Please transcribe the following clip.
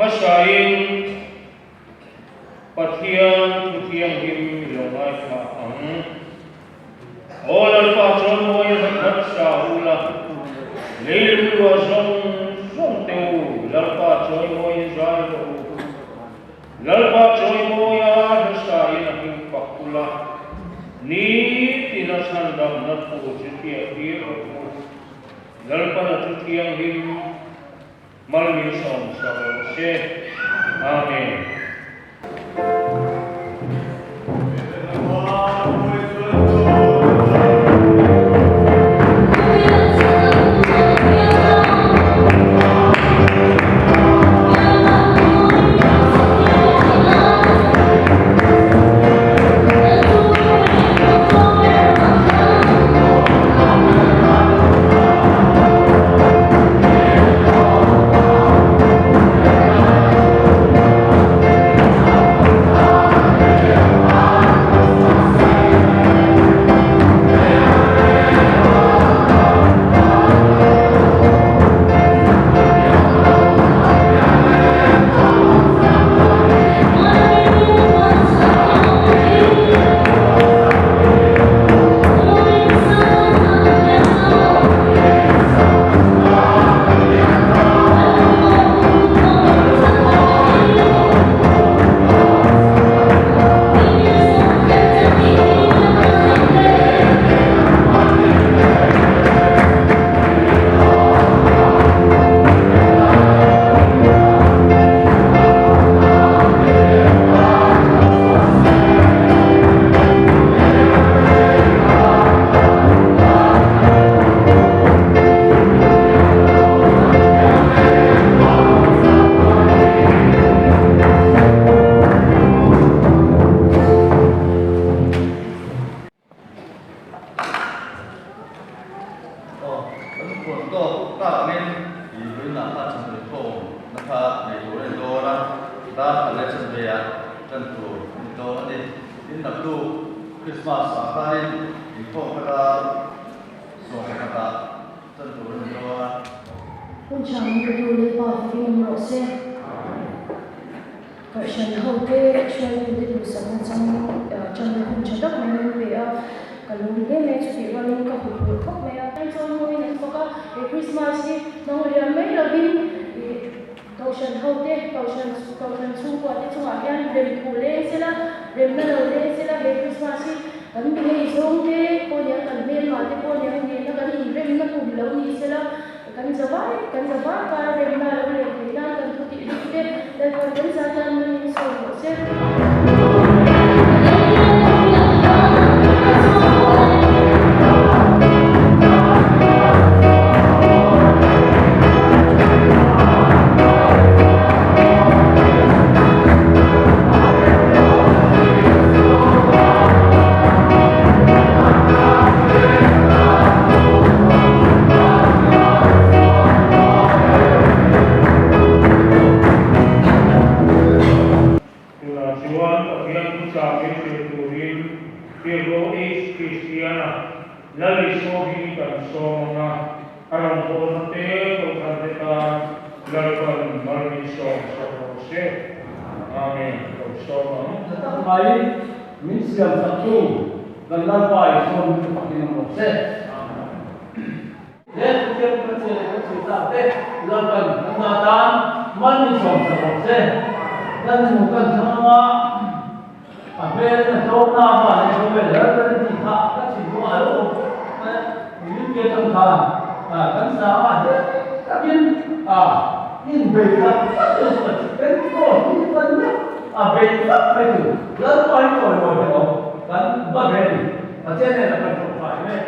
masain pathian tuthiang him longai kha ang olal pa chon moi hat sa ula leil wa song song teu lal pa choi moi zai lo lal pa choi moi a sa ina him pakula ni tinasan dam na po jitia dia lal pa na tuthiang him Malmi som sabose. Amen. Ở trên này là phần không phải đấy.